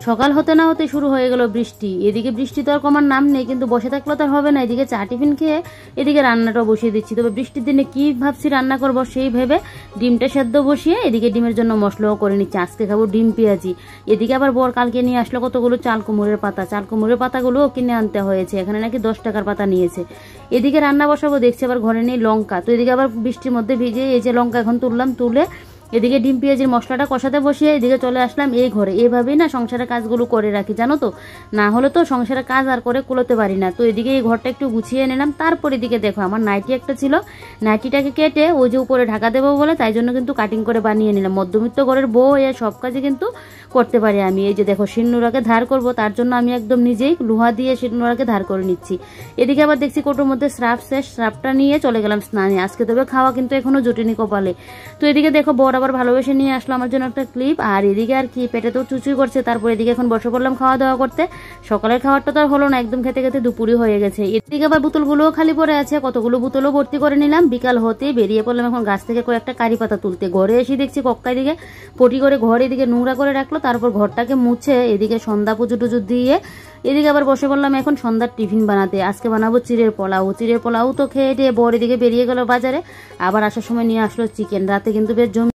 সকাল হতে না হতে শুরু হয়ে গেল বৃষ্টি। এদিকে বৃষ্টি তো আর কমার নাম নেই, কিন্তু বসে থাকলে তো আর হবে না। এদিকে চা টিফিন খেয়ে এদিকে রান্নাটাও বসিয়ে দিচ্ছি। তবে বৃষ্টির দিনে কি ভাবছি রান্না করবো সেই ভেবে ডিমটা সেদ্ধ বসিয়ে এদিকে ডিমের জন্য মশলাও করে নিচ্ছি। আজকে খাবো ডিম পেঁয়াজি। এদিকে আবার বর কালকে নিয়ে আসলো কতগুলো চাল কুমড়ের পাতা। চাল কুমড়ের পাতাগুলোও কিনে আনতে হয়েছে, এখানে নাকি 10 টাকার পাতা নিয়েছে। এদিকে রান্না বসাবো, দেখছি আবার ঘরে নেই লঙ্কা। তো এদিকে আবার বৃষ্টির মধ্যে ভিজে এই যে লঙ্কা এখন তুললাম, তুলে এদিকে ডিম পেঁয়াজির মশলাটা কষাতে বসিয়ে এদিকে চলে আসলাম এই ঘরে। এইভাবেই না সংসারের কাজগুলো করে রাখি, জানো তো, না হলে তো সংসারের কাজ আর করে কুলোতে পারি না। তো এদিকে এই ঘরটা একটু গুছিয়ে নিলাম। তারপর এদিকে দেখো আমার নাইটি একটা ছিল, নাইটিটাকে কেটে ওই যে উপরে ঢাকা দেবো বলে তাই জন্য কিন্তু কাটিং করে বানিয়ে নিলাম। মধ্যবিত্ত ঘরের বউ এ সব কাজে কিন্তু করতে পারি আমি। এই যে দেখো শিলনোড়াকে ধার করব, তার জন্য আমি একদম নিজেই লোহা দিয়ে শিলনোড়াকে ধার করে নিচ্ছি। এদিকে আবার দেখছি কোটোর মধ্যে স্রাফ শেষ, স্রাফটা নিয়ে চলে গেলাম স্নানে। আজকে তবে খাওয়া কিন্তু এখনো জুটেনি কপালে। তো এদিকে দেখো বর আবার ভালোবেসে নিয়ে আসলো আমার জন্য একটা ক্লিপ। আর এদিকে আর কি পেটে তো চুচুই করছে। তারপর এদিকে এখন বসে পড়লাম খাওয়া দাওয়া করতে। সকালের খাবারটা তো আর হলো না, একদম খেতে খেতে দুপুরই হয়ে গেছে। এদিকে আবার বোতলগুলোও খালি পড়ে আছে, কতগুলো বোতলও ভর্তি করে নিলাম। বিকাল হতেই বেরিয়ে পড়লাম এখন গাছ থেকে কয়েকটা কারি পাতা তুলতে। ঘরে এসে দেখছি কক্কা দিকে পটি করে ঘর এদিকে নোংরা করে রাখলো। তারপর ঘরটাকে মুছে এদিকে সন্ধ্যা পুজো টুজো দিয়ে এদিকে আবার বসে পড়লাম এখন সন্ধ্যার টিফিন বানাতে। আজকে বানাবো চিড়ের পোলাও। চিড়ের পোলাও তো খেয়ে টেয়ে বর এদিকে বেরিয়ে গেল বাজারে, আবার আসার সময় নিয়ে আসলো চিকেন। রাতে কিন্তু বেশ